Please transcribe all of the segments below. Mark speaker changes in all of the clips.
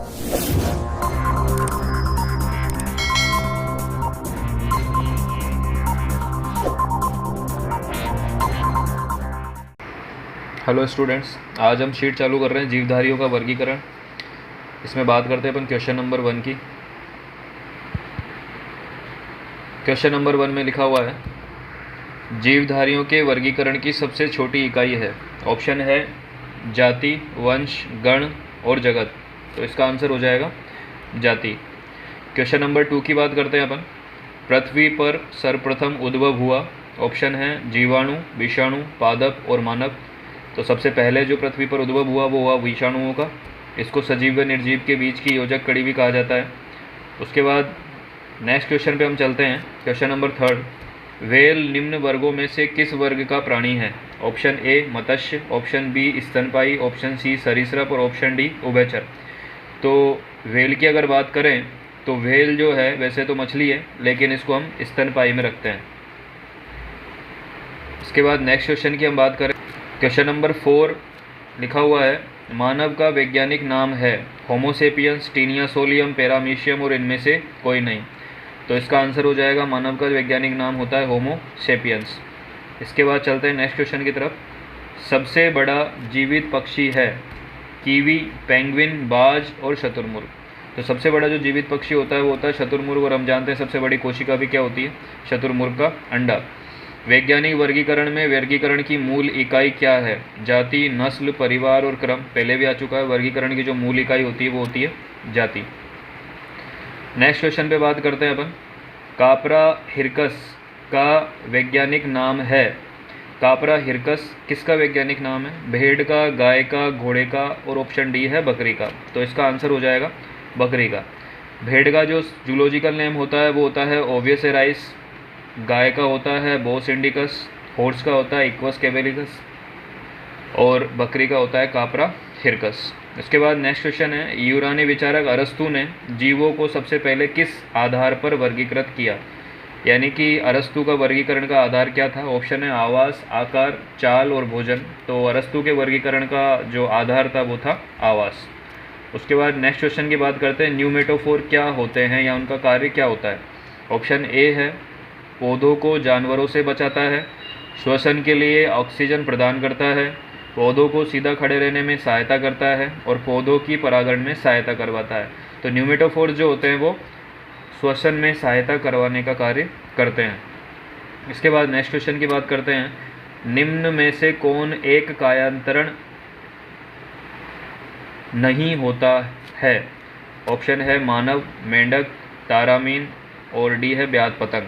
Speaker 1: Hello students, आज हम sheet चालू कर रहे हैं जीवधारियों का वर्गीकरण। इसमें बात करते हैं अपन क्वेश्चन नंबर 1 की। क्वेश्चन नंबर 1 में लिखा हुआ है, जीवधारियों के वर्गीकरण की सबसे छोटी इकाई है। ऑप्शन है जाति, वंश, गण और जगत। तो इसका आंसर हो जाएगा जाति। क्वेश्चन नंबर 2 की बात करते हैं अपन। पृथ्वी पर सर्वप्रथम उद्भव हुआ। ऑप्शन है जीवाणु, विषाणु, पादप और मानव। तो सबसे पहले जो पृथ्वी पर उद्भव हुआ वो हुआ विषाणुओं का। इसको सजीव व निर्जीव के बीच की योजक कड़ी भी कहा जाता है। उसके बाद नेक्स्ट क्वेश्चन पे हम चलते हैं। क्वेश्चन नंबर 3, व्हेल निम्न वर्गों में से किस वर्ग का प्राणी है? ऑप्शन ए मत्स्य, ऑप्शन बी स्तनपायी, ऑप्शन सी सरीसृप और ऑप्शन डी उभयचर। तो व्हेल की अगर बात करें तो व्हेल जो है वैसे तो मछली है, लेकिन इसको हम स्तनपायी में रखते हैं। इसके बाद नेक्स्ट क्वेश्चन की हम बात करें। क्वेश्चन नंबर 4 लिखा हुआ है, मानव का वैज्ञानिक नाम है होमोसेपियंस, टीनियासोलियम, पैरामीशियम और इनमें से कोई नहीं। तो इसका आंसर हो जाएगा मानव का वैज्ञानिक नाम होता है होमोसेपियंस। इसके बाद चलते हैं नेक्स्ट क्वेश्चन की तरफ। सबसे बड़ा जीवित पक्षी है कीवी, पेंगुइन, बाज और शुतुरमुर्ग। तो सबसे बड़ा जो जीवित पक्षी होता है वो होता है शुतुरमुर्ग, और हम जानते हैं सबसे बड़ी कोशिका भी क्या होती है? शुतुरमुर्ग का अंडा। वैज्ञानिक वर्गीकरण में वर्गीकरण की मूल इकाई क्या है? जाति, नस्ल, परिवार और क्रम। पहले भी आ चुका है। वर्गीकरण की जो मूल इकाई होती है वो होती है जाति। नेक्स्ट क्वेश्चन पे बात करते हैं अपन। कापरा हिरकस का वैज्ञानिक नाम है। कापरा हिरकस किसका वैज्ञानिक नाम है? भेड़ का, गाय का, घोड़े का और ऑप्शन डी है बकरी का। तो इसका आंसर हो जाएगा बकरी का। भेड़ का जो जूलॉजिकल नेम होता है वो होता है ओवियस एराइस, गाय का होता है बोस इंडिकस, हॉर्स का होता है इक्वस कैवेलिकस और बकरी का होता है कापरा हिरकस। इसके बाद नेक्स्ट क्वेश्चन है, यूनानी विचारक अरस्तु ने जीवों को सबसे पहले किस आधार पर वर्गीकृत किया? यानी कि अरस्तु का वर्गीकरण का आधार क्या था? ऑप्शन है आवास, आकार, चाल और भोजन। तो अरस्तु के वर्गीकरण का जो आधार था वो था आवास। उसके बाद नेक्स्ट क्वेश्चन की बात करते हैं, न्यूमेटोफोर क्या होते हैं या उनका कार्य क्या होता है? ऑप्शन ए है पौधों को जानवरों से बचाता है, श्वसन के लिए ऑक्सीजन प्रदान करता है, पौधों को सीधा खड़े रहने में सहायता करता है और पौधों की परागण में सहायता करवाता है। तो न्यूमेटोफोर जो होते हैं वो श्वसन में सहायता करवाने का कार्य करते हैं। इसके बाद नेक्स्ट क्वेश्चन की बात करते हैं, निम्न में से कौन एक कायांतरण नहीं होता है? ऑप्शन है मानव, मेंढक, तारामीन और डी है ब्याज पतंग।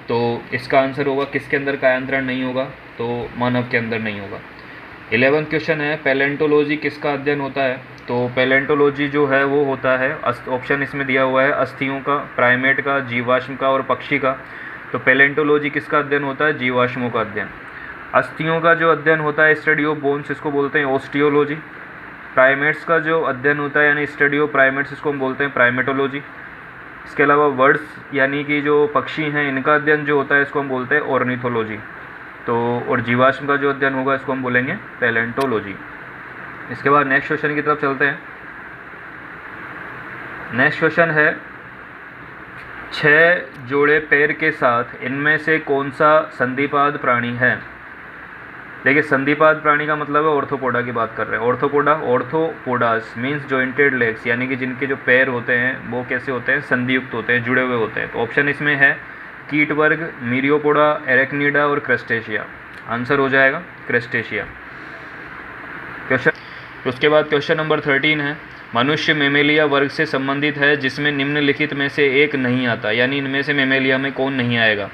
Speaker 1: तो इसका आंसर होगा किसके अंदर कायांतरण नहीं होगा? तो मानव के अंदर नहीं होगा। 11वां क्वेश्चन है, पैलेंटोलॉजी किसका अध्ययन होता है? तो पैलेंटोलॉजी जो है वो होता है, ऑप्शन इसमें दिया हुआ है अस्थियों का, प्राइमेट का, जीवाश्म का और पक्षी का। तो पैलेंटोलॉजी किसका अध्ययन होता है? जीवाश्मों का अध्ययन। अस्थियों का जो अध्ययन होता है स्टडी ऑफ बोन्स, इसको बोलते हैं ऑस्टियोलॉजी। प्राइमेट्स का जो अध्ययन होता है यानी स्टडी ऑफ प्राइमेट्स, इसको हम बोलते हैं प्राइमेटोलॉजी। इसके अलावा बर्ड्स यानी कि जो पक्षी हैं इनका अध्ययन जो होता है इसको हम बोलते हैं ऑर्निथोलॉजी। तो और जीवाश्म का जो अध्ययन होगा इसको हम बोलेंगे पैलेंटोलॉजी। इसके बाद नेक्स्ट क्वेश्चन की तरफ चलते हैं। नेक्स्ट क्वेश्चन है, 6 जोड़े पैर के साथ इनमें से कौन सा संधिपाद प्राणी है? देखिए, संधिपाद प्राणी का मतलब है ऑर्थोपोडा की बात कर रहे हैं। ऑर्थोपोडास मीन्स जॉइंटेड लेग्स, यानी कि जिनके जो पैर होते हैं वो कैसे होते हैं? संधियुक्त होते हैं, जुड़े हुए होते हैं। तो ऑप्शन इसमें है कीट वर्ग, मीरियोपोडा, एरेक्निडा और क्रेस्टेशिया। आंसर हो जाएगा क्रेस्टेशिया। क्वेश्चन उसके बाद क्वेश्चन नंबर 13 है, मनुष्य मेमेलिया वर्ग से संबंधित है जिसमें निम्नलिखित में से एक नहीं आता। यानी इनमें से मेमेलिया में कौन नहीं आएगा?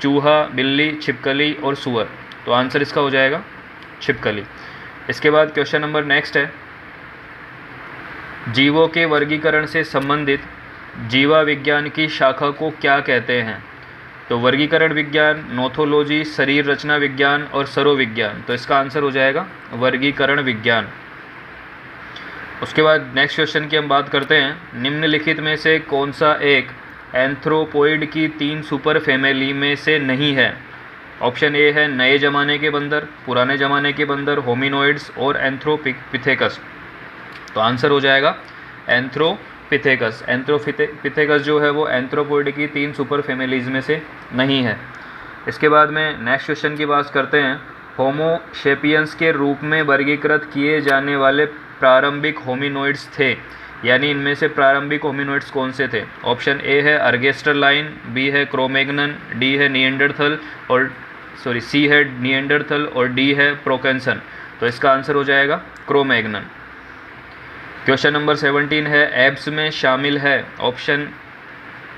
Speaker 1: चूहा, बिल्ली, छिपकली और सुअर। तो आंसर इसका हो जाएगा छिपकली। इसके बाद क्वेश्चन नंबर नेक्स्ट है, जीवों के वर्गीकरण से संबंधित जीवा विज्ञान की शाखा को क्या कहते हैं? तो वर्गीकरण विज्ञान, नोथोलॉजी, शरीर रचना विज्ञान और सरोविज्ञान। तो इसका आंसर हो जाएगा वर्गीकरण विज्ञान। उसके बाद नेक्स्ट क्वेश्चन की हम बात करते हैं, निम्नलिखित में से कौन सा एक एंथ्रोपोइड की 3 सुपर फैमिली में से नहीं है? ऑप्शन ए है नए ज़माने के बंदर, पुराने ज़माने के बंदर, होमिनोइड्स और एंथ्रोपिथेकस। तो आंसर हो जाएगा एंथ्रोपिथेकस। एंथ्रोपिथेकस जो है वो एंथ्रोपोइड की 3 सुपर फैमिलीज में से नहीं है। इसके बाद में नेक्स्ट क्वेश्चन की बात करते हैं। होमो सेपियंस के रूप में वर्गीकृत किए जाने वाले प्रारंभिक होमिनोइड्स थे, यानी इनमें से प्रारंभिक होमिनोइड्स कौन से थे? ऑप्शन ए है अर्गेस्टरलाइन, बी है क्रोमैग्नन, डी है निएंडरथल और सी है निएंडरथल और डी है प्रोकेंसन। तो इसका आंसर हो जाएगा क्रोमैग्नन। क्वेश्चन नंबर 17 है एब्स में शामिल है। ऑप्शन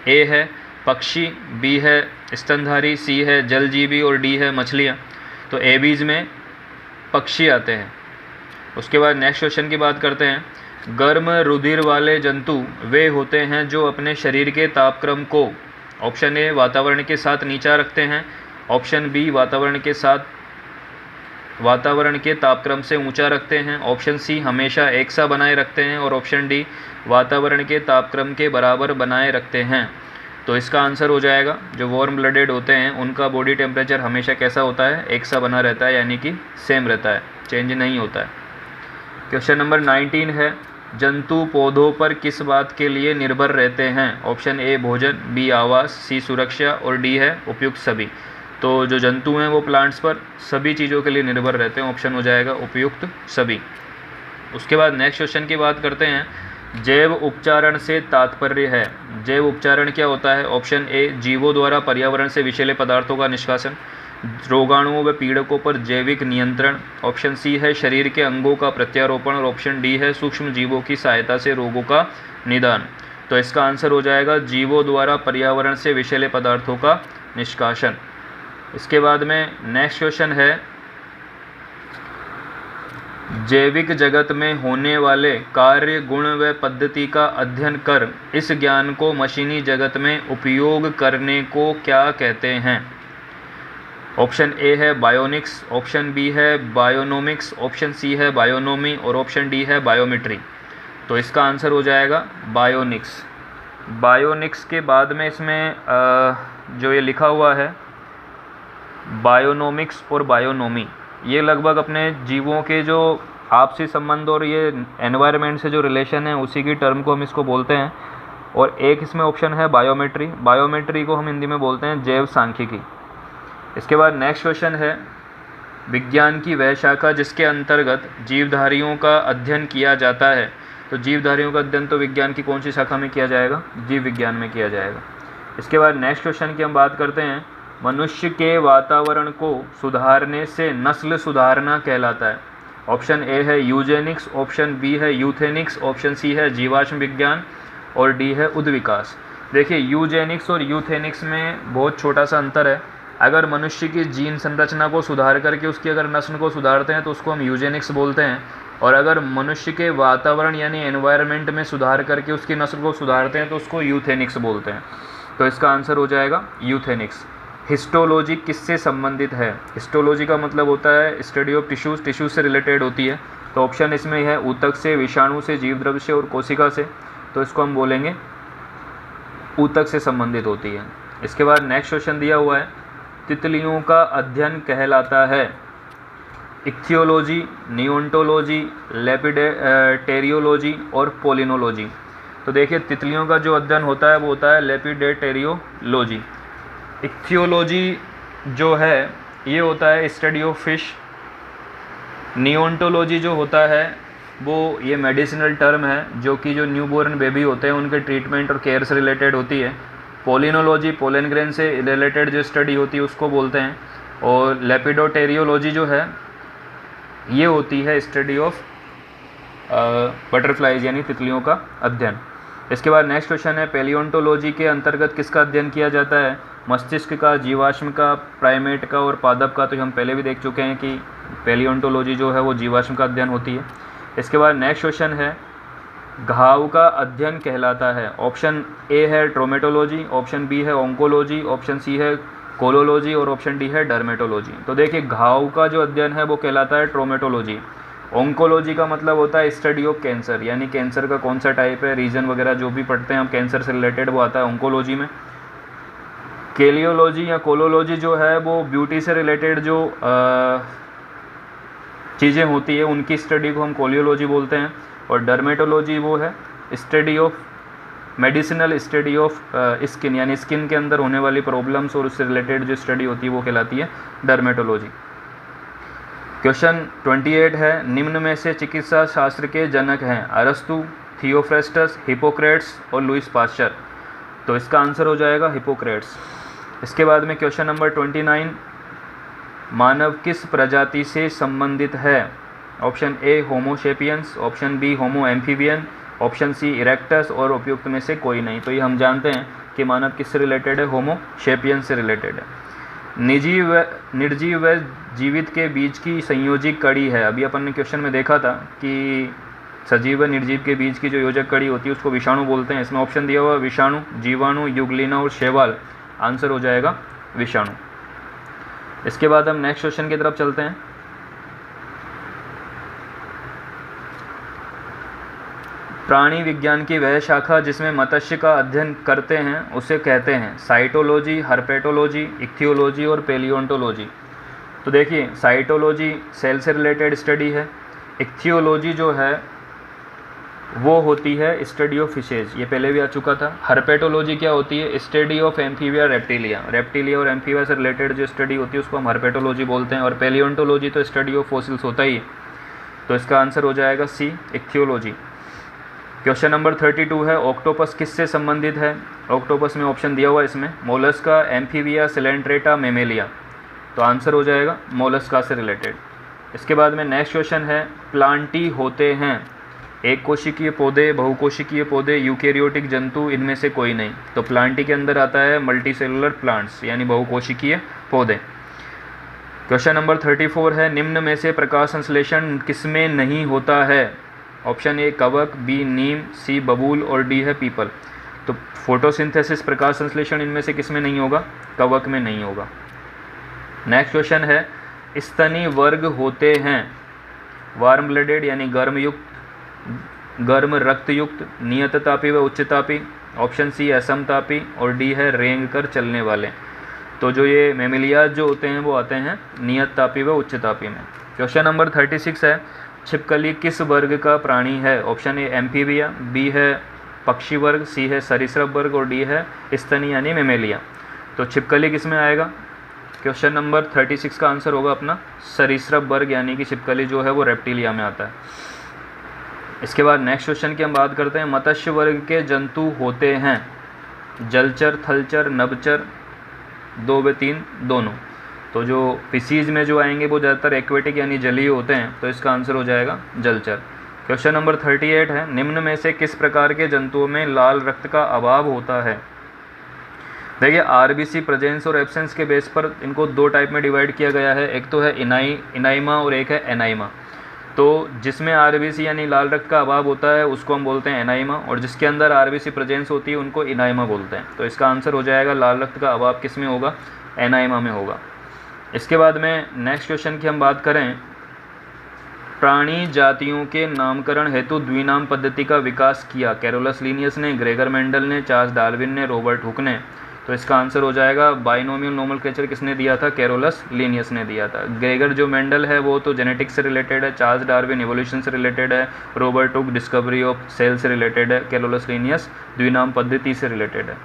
Speaker 1: ए है पक्षी, बी है स्तनधारी, सी है जलजीवी और डी है मछलियाँ। तो एबीज में पक्षी आते हैं। उसके बाद नेक्स्ट क्वेश्चन की बात करते हैं। गर्म रुधिर वाले जंतु वे होते हैं जो अपने शरीर के तापक्रम को ऑप्शन ए वातावरण के साथ नीचा रखते हैं, ऑप्शन बी वातावरण के तापक्रम से ऊंचा रखते हैं, ऑप्शन सी हमेशा एक सा बनाए रखते हैं और ऑप्शन डी वातावरण के तापक्रम के बराबर बनाए रखते हैं। तो इसका आंसर हो जाएगा जो वार्म ब्लडेड होते हैं उनका बॉडी टेम्परेचर हमेशा कैसा होता है? एक सा बना रहता है, यानी कि सेम रहता है, चेंज नहीं होता है। क्वेश्चन नंबर 19 है जंतु पौधों पर किस बात के लिए निर्भर रहते हैं? ऑप्शन ए भोजन, बी आवास, सी सुरक्षा और डी है उपयुक्त सभी। तो जो जंतु हैं वो प्लांट्स पर सभी चीज़ों के लिए निर्भर रहते हैं, ऑप्शन हो जाएगा उपयुक्त सभी। उसके बाद नेक्स्ट क्वेश्चन की बात करते हैं। जैव उपचारण से तात्पर्य है। जैव उपचारण क्या होता है? ऑप्शन ए जीवों द्वारा पर्यावरण से विषैले पदार्थों का निष्कासन, रोगाणुओं व पीड़कों पर जैविक नियंत्रण, ऑप्शन सी है शरीर के अंगों का प्रत्यारोपण और ऑप्शन डी है सूक्ष्म जीवों की सहायता से रोगों का निदान। तो इसका आंसर हो जाएगा जीवों द्वारा पर्यावरण से विषैले पदार्थों का निष्कासन। इसके बाद में नेक्स्ट क्वेश्चन है जैविक जगत में होने वाले कार्य, गुण व पद्धति का अध्ययन कर इस ज्ञान को मशीनी जगत में उपयोग करने को क्या कहते हैं? ऑप्शन ए है बायोनिक्स, ऑप्शन बी है बायोनोमिक्स, ऑप्शन सी है बायोनोमी और ऑप्शन डी है बायोमेट्री। तो इसका आंसर हो जाएगा बायोनिक्स। बायोनिक्स के बाद में इसमें जो ये लिखा हुआ है बायोनोमिक्स और बायोनोमी, ये लगभग अपने जीवों के जो आपसी संबंध और ये एनवायरनमेंट से जो रिलेशन है उसी की टर्म को हम इसको बोलते हैं। और एक इसमें ऑप्शन है बायोमेट्री। बायोमेट्री को हम हिंदी में बोलते हैं जैव सांख्यिकी। इसके बाद नेक्स्ट क्वेश्चन है विज्ञान की वह शाखा जिसके अंतर्गत जीवधारियों का अध्ययन किया जाता है। तो जीवधारियों का अध्ययन तो विज्ञान की कौन सी शाखा में किया जाएगा? जीव विज्ञान में किया जाएगा। इसके बाद नेक्स्ट क्वेश्चन की हम बात करते हैं मनुष्य के वातावरण को सुधारने से नस्ल सुधारना कहलाता है। ऑप्शन ए है यूजेनिक्स, ऑप्शन बी है यूथेनिक्स, ऑप्शन सी है जीवाश्म विज्ञान और डी है उद्विकास। देखिए यूजेनिक्स और यूथेनिक्स में बहुत छोटा सा अंतर है। अगर मनुष्य की जीन संरचना को सुधार करके उसकी अगर नस्ल को सुधारते हैं तो उसको हम यूजेनिक्स बोलते हैं, और अगर मनुष्य के वातावरण यानी एनवायरनमेंट में सुधार करके उसकी नस्ल को सुधारते हैं तो उसको यूथेनिक्स बोलते हैं। तो इसका आंसर हो जाएगा यूथेनिक्स। हिस्टोलॉजी किससे संबंधित है? हिस्टोलॉजी का मतलब होता है स्टडी ऑफ टिश्यूज़, टिश्यूज़ से रिलेटेड होती है। तो ऑप्शन इसमें है ऊतक से, विषाणु से, जीवद्रव्य से और कोशिका से। तो इसको हम बोलेंगे ऊतक से संबंधित होती है। इसके बाद नेक्स्ट क्वेश्चन दिया हुआ है तितलियों का अध्ययन कहलाता है इक्थियोलॉजी, नियोंटोलॉजी, लेपिडेटेरियोलॉजी और पोलिनोलॉजी। तो देखिए तितलियों का जो अध्ययन होता है वो होता है लेपिडेटेरियोलॉजी। इक्थियोलॉजी जो है ये होता है स्टडी ऑफ फिश। नियोंटोलॉजी जो होता है वो ये मेडिसिनल टर्म है जो कि जो न्यूबॉर्न बेबी होते हैं उनके ट्रीटमेंट और केयर से रिलेटेड होती है। पोलिनोलॉजी पोलन ग्रेन से रिलेटेड जो स्टडी होती है उसको बोलते हैं। और लेपिडोटेरियोलॉजी जो है ये होती है स्टडी ऑफ बटरफ्लाइज यानी तितलियों का अध्ययन। इसके बाद नेक्स्ट क्वेश्चन है पैलियोंटोलॉजी के अंतर्गत किसका अध्ययन किया जाता है? मस्तिष्क का, जीवाश्म का, प्राइमेट का और पादप का। तो हम पहले भी देख चुके हैं कि पैलियोंटोलॉजी जो है वो जीवाश्म का अध्ययन होती है। इसके बाद नेक्स्ट क्वेश्चन है घाव का अध्ययन कहलाता है। ऑप्शन ए है ट्रोमेटोलॉजी, ऑप्शन बी है ऑन्कोलॉजी, ऑप्शन सी है कोलोलॉजी और ऑप्शन डी है डर्मेटोलॉजी। तो देखिए घाव का जो अध्ययन है वो कहलाता है ट्रोमेटोलॉजी। ऑन्कोलॉजी का मतलब होता है स्टडी ऑफ कैंसर, यानी कैंसर का कौन सा टाइप है, रीजन वगैरह जो भी पढ़ते हैं हम कैंसर से रिलेटेड वो आता है ऑन्कोलॉजी में। केलियोलॉजी या कोलोलॉजी जो है वो ब्यूटी से रिलेटेड जो चीज़ें होती है उनकी स्टडी को हम कोलियोलॉजी बोलते हैं। और डर्मेटोलॉजी वो है study of medicinal study of skin, यानी स्किन के अंदर होने वाली प्रॉब्लम्स और उससे रिलेटेड जो स्टडी होती है वो कहलाती है डर्मेटोलॉजी। क्वेश्चन 28 है, निम्न में से चिकित्सा शास्त्र के जनक हैं अरस्तु, थियोफ्रेस्टस, हिपोक्रेट्स और लुइस पास्चर। तो इसका आंसर हो जाएगा हिपोक्रेट्स। इसके बाद में क्वेश्चन नंबर 29, मानव किस प्रजाति से संबंधित है? Option A homo sapiens, option B homo amphibian, option C erectus और उपयुक्त में से कोई नहीं। तो ये हम जानते हैं कि मानव किससे रिलेटेड है? होमो सेपियंस से रिलेटेड है। निर्जीव व जीवित के बीच की संयोजी कड़ी है। अभी अपन ने क्वेश्चन में देखा था कि सजीव व निर्जीव के बीच की जो योजक कड़ी होती है उसको विषाणु बोलते हैं। इसमें ऑप्शन दिया हुआ विषाणु, जीवाणु, युगलिना और शैवाल। आंसर हो जाएगा विषाणु। इसके बाद हम नेक्स्ट क्वेश्चन की तरफ चलते हैं। प्राणी विज्ञान की वह शाखा जिसमें मत्स्य का अध्ययन करते हैं उसे कहते हैं साइटोलॉजी, हर्पेटोलॉजी, इक्थियोलॉजी और पेलियोंटोलॉजी। तो देखिए, साइटोलॉजी सेल से रिलेटेड स्टडी है, इक्थियोलॉजी जो है वो होती है स्टडी ऑफ फिशेज, ये पहले भी आ चुका था। हर्पेटोलॉजी क्या होती है? Study of amphibia, reptilia. Reptilia और एम्फीबिया से रिलेटेड जो स्टडी होती है उसको हम हर्पेटोलॉजी बोलते हैं। और पेलियोंटोलॉजी तो स्टडी ऑफ फॉसिल्स होता ही है। तो इसका आंसर हो जाएगा सी, इक्थियोलॉजी। क्वेश्चन नंबर 32 है, ऑक्टोपस किससे संबंधित है? ऑक्टोपस में ऑप्शन दिया हुआ है इसमें, मोलस्का, एम्फीबिया, सिलेंट्रेटा, मेमेलिया। तो आंसर हो जाएगा मोलस्का से रिलेटेड। इसके बाद में नेक्स्ट क्वेश्चन है, प्लांटी होते हैं एक कोशिकीय पौधे, बहुकोशिकीय पौधे, यूकेरियोटिक जंतु, इनमें से कोई नहीं। तो प्लांटी के अंदर आता है मल्टीसेलुलर प्लांट्स यानी बहुकोशिकीय पौधे। क्वेश्चन नंबर 34 है, निम्न में से प्रकाश संश्लेषण किसमें नहीं होता है? ऑप्शन ए कवक, बी नीम, सी बबूल और डी है पीपल। तो फोटोसिंथेसिस, प्रकाश संश्लेषण इनमें से किसमें नहीं होगा? कवक में नहीं होगा। नेक्स्ट क्वेश्चन है, स्तनी वर्ग होते हैं वार्म ब्लडेड यानी गर्म रक्तयुक्त, नियततापी व उच्चतापी, ऑप्शन सी असमतापी और डी है रेंग कर चलने वाले। तो जो ये मेमिलियाज जो होते हैं वो आते हैं नियततापी व उच्चतापी में। क्वेश्चन नंबर 36 है, छिपकली किस वर्ग का प्राणी है? ऑप्शन ए एम्फीबिया, बी है पक्षी वर्ग, सी है सरीसृप वर्ग और डी है स्तनी यानी मेमेलिया। तो छिपकली किस में आएगा? क्वेश्चन नंबर 36 का आंसर होगा अपना सरीसृप वर्ग यानी कि छिपकली जो है वो रेप्टिलिया में आता है। इसके बाद नेक्स्ट क्वेश्चन की हम बात करते हैं, मत्स्य वर्ग के जंतु होते हैं जलचर, थलचर, नभचर, 2 व 3 दोनों। तो जो फिशीज में जो आएंगे वो ज़्यादातर एक्वेटिक यानी जलीय होते हैं। तो इसका आंसर हो जाएगा जलचर। क्वेश्चन नंबर 38 है, निम्न में से किस प्रकार के जंतुओं में लाल रक्त का अभाव होता है? देखिए, आरबीसी प्रेजेंस और एब्सेंस के बेस पर इनको 2 टाइप में डिवाइड किया गया है। एक तो है इनाइमा और एक है एनाइमा। तो जिसमें आरबीसी यानी लाल रक्त का अभाव होता है उसको हम बोलते हैं एनाइमा, और जिसके अंदर आरबीसी प्रेजेंस होती है उनको इनाइमा बोलते हैं। तो इसका आंसर हो जाएगा लाल रक्त का अभाव किस में होगा? एनाइमा में होगा। इसके बाद में नेक्स्ट क्वेश्चन की हम बात करें, प्राणी जातियों के नामकरण हेतु द्विनाम पद्धति का विकास किया कैरोलस लिनियस ने, ग्रेगर मेंडल ने, चार्ल्स डार्विन ने, रॉबर्ट हुक ने। तो इसका आंसर हो जाएगा बाइनोमियल नोमेनक्लेचर किसने दिया था? कैरोलस लिनियस ने दिया था। ग्रेगर जो मेंडल है वो तो जेनेटिक्स से रिलेटेड है, चार्ल्स डार्विन इवोल्यूशन से रिलेटेड है, Robert Hooke discovery of cell से रिलेटेड है, कैरोलस लिनियस द्विनाम पद्धति से रिलेटेड है।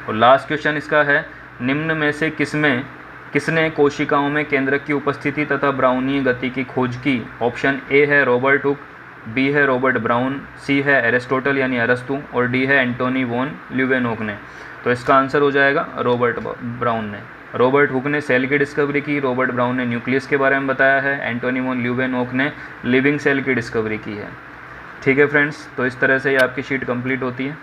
Speaker 1: और लास्ट क्वेश्चन इसका है, निम्न में से किसने कोशिकाओं में केंद्रक की उपस्थिति तथा ब्राउनीय गति की खोज की? ऑप्शन ए है रॉबर्ट हुक, बी है रॉबर्ट ब्राउन, सी है एरिस्टोटल यानी अरस्तु और डी है एंटोनी वॉन ल्यूवेनहोक ने। तो इसका आंसर हो जाएगा रॉबर्ट ब्राउन ने। रॉबर्ट हुक ने सेल की डिस्कवरी की, रॉबर्ट ब्राउन ने न्यूक्लियस के बारे में बताया है, एंटोनी वॉन ल्यूवेनहोक ने लिविंग सेल की डिस्कवरी की है। ठीक है फ्रेंड्स, तो इस तरह से ये आपकी शीट कंप्लीट होती है।